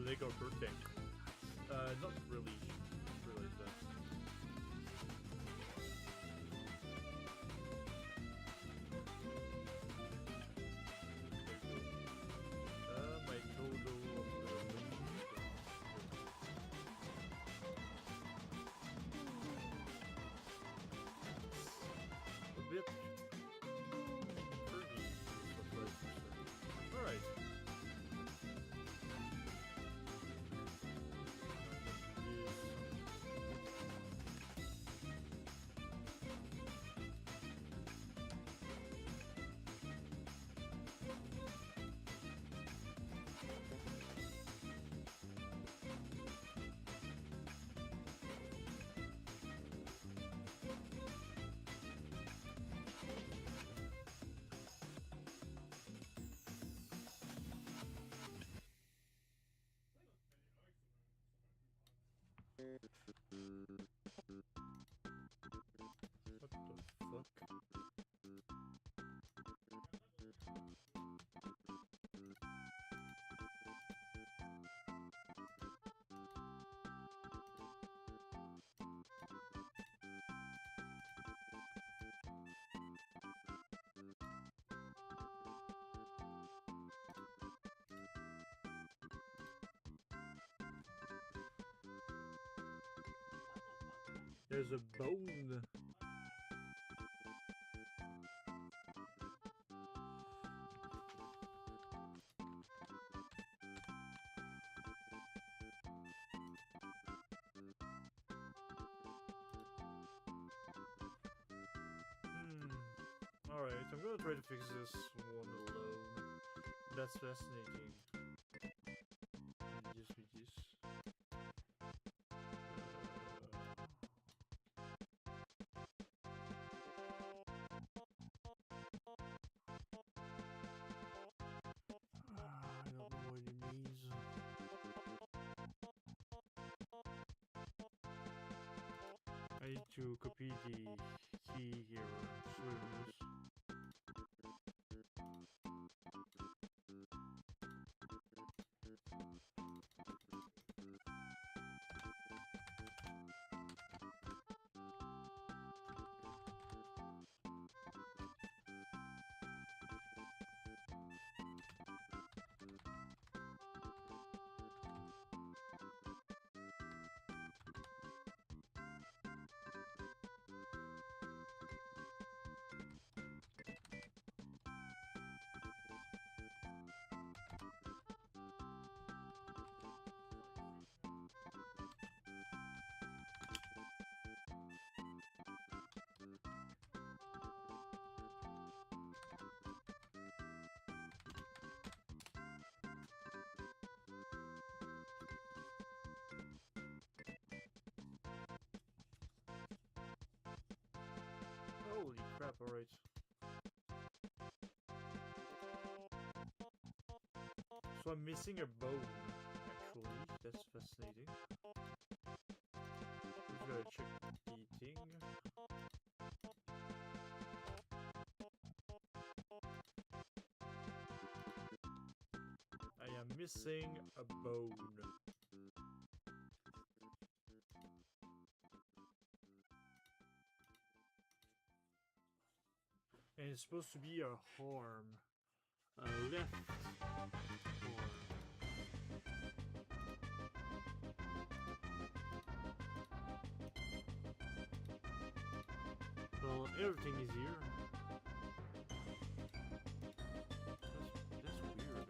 Lego birthday. Not really. Really that. My total a bit curvy. All right. There's a bone. Alright, I'm gonna try to fix this one alone. That's fascinating. Just with this. I don't know what it means. I need to copy the key here. Swims. Holy crap, alright. So I'm missing a bone, actually. That's fascinating. Just gotta check the thing. I am missing a bone. And it's supposed to be a harm. A left harm. Well, everything is here. That's weird.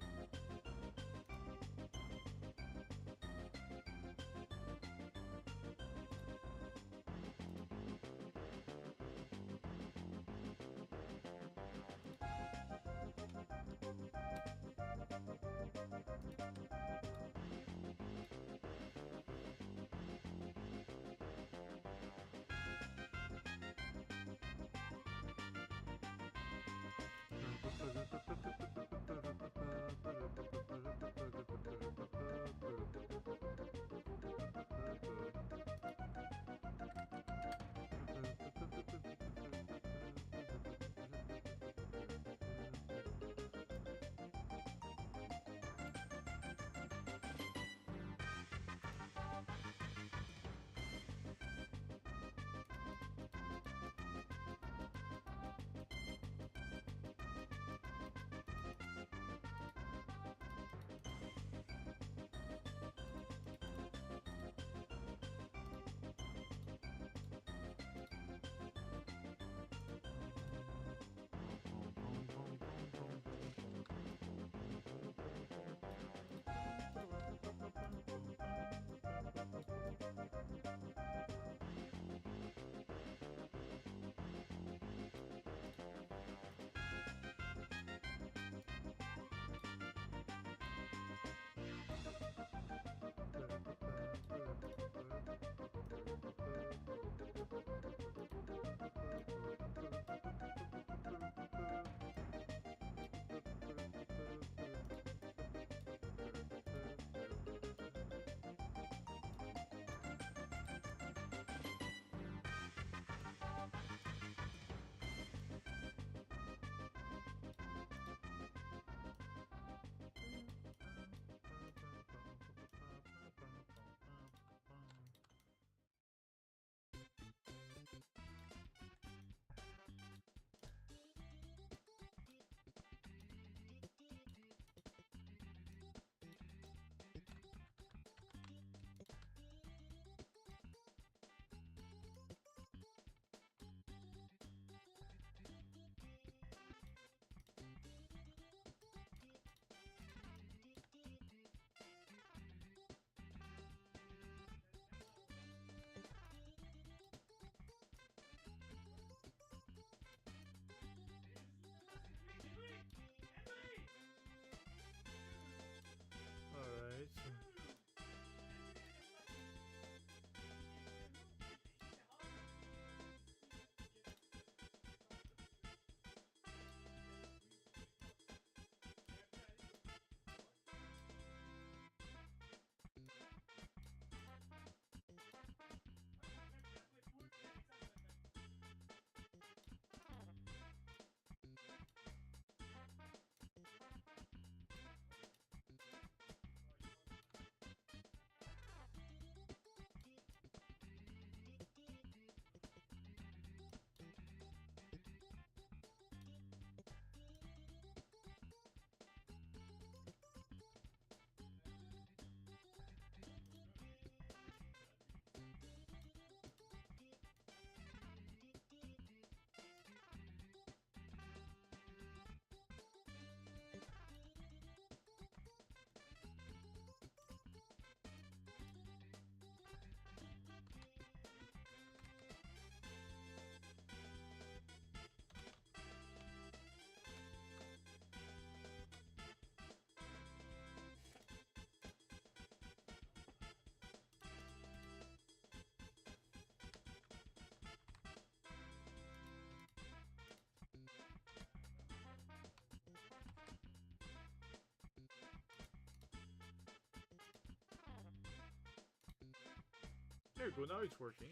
There you go, now it's working.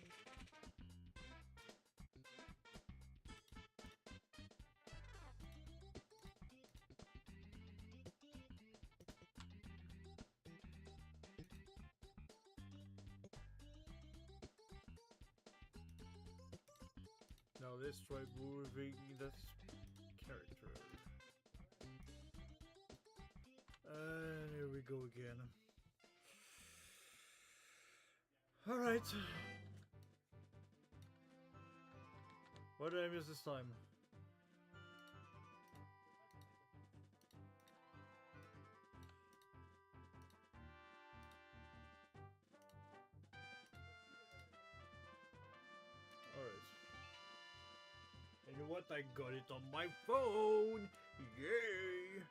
Now let's try moving this character. And here we go again. Alright. What did I miss this time? Alright. And you know what? I got it on my phone! Yay!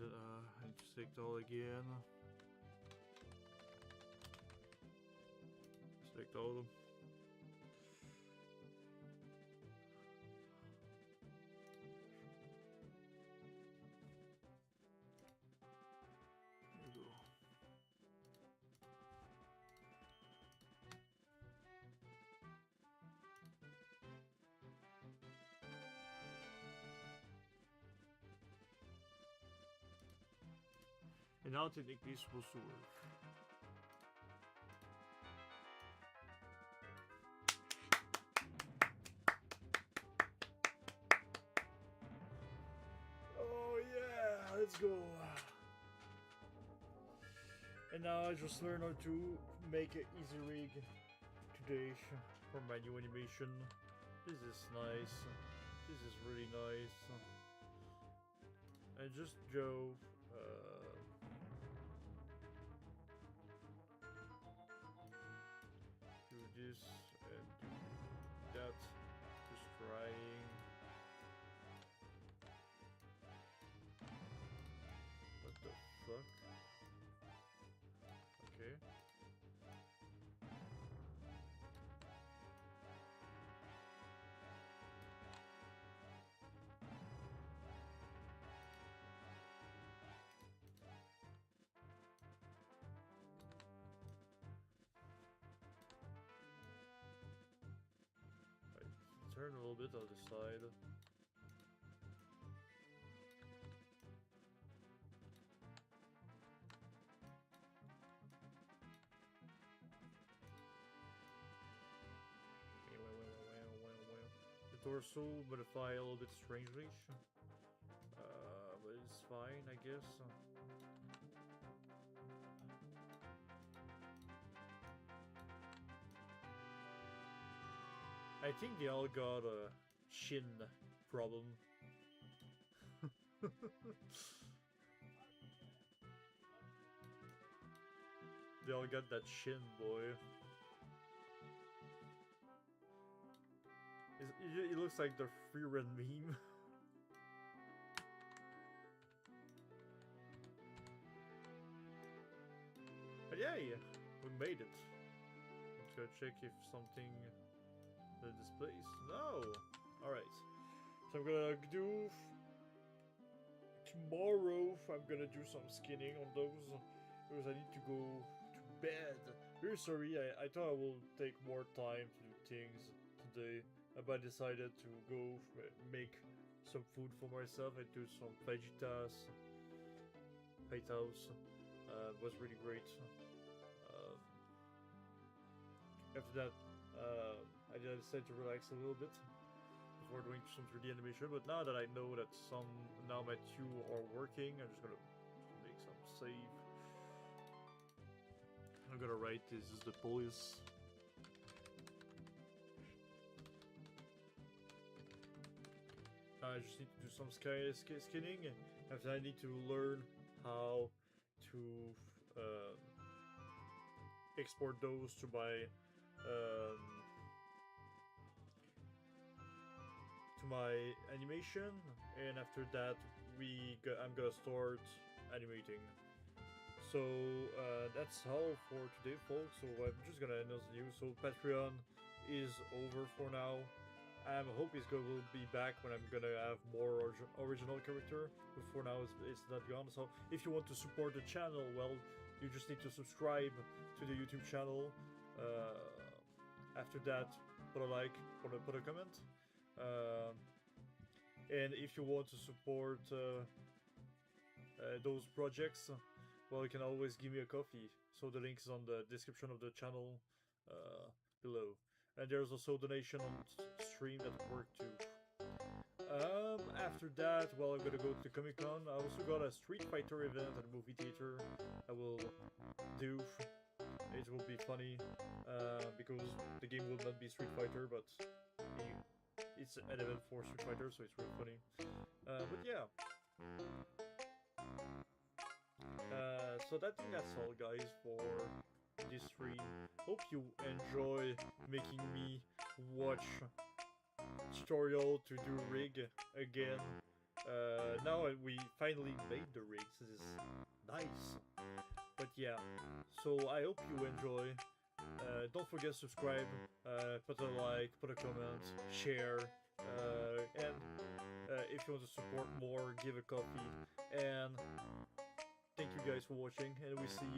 I just select all again. Select all of them. There you go. And now technically it's supposed to work. Oh yeah, let's go. And now I just learned how to make an easy rig today for my new animation. This is nice. This is really nice. I just drove do this and do that. Just trying. What the fuck? Okay. Turn a little bit on the side. The torso modify a little bit strangely, but it's fine, I guess. I think they all got a shin problem. They all got that shin, boy. It looks like the free run meme. But yeah, we made it. Let's go check if something displays. No! Alright. So I'm gonna do... Tomorrow, I'm gonna do some skinning on those. Because I need to go to bed. Very sorry, I thought I will take more time to do things today. But I decided to go make some food for myself and do some fajitas. It was really great. After that, I decided to relax a little bit before doing some 3D animation. But now that I know that now my two are working, I'm just gonna make some save. I'm gonna write this is the police. I just need to do some skinning. After I need to learn how to export those to my animation, and after that I'm gonna start animating. So that's all for today, folks. So I'm just gonna announce the news. So Patreon is over for now. I hope will be back when I'm gonna have more original character. But for now, it's not gone. So if you want to support the channel, well, you just need to subscribe to the YouTube channel. After that, put a like, put a comment. And if you want to support those projects, well, you can always give me a coffee. So the link is on the description of the channel below. And there's also donation on stream that work too. After that, well, I'm gonna go to the Comic-Con. I also got a Street Fighter event at the movie theater I will do. It will be funny because the game will not be Street Fighter, but it's an event for Street Fighter, so it's really funny. But yeah. So that's all, guys, for this stream. Hope you enjoy making me watch tutorial to do rig again. Now we finally made the rigs. This is nice. But yeah, so I hope you enjoy. Don't forget to subscribe, put a like, put a comment, share, and if you want to support more, give a coffee. And thank you guys for watching, and we see you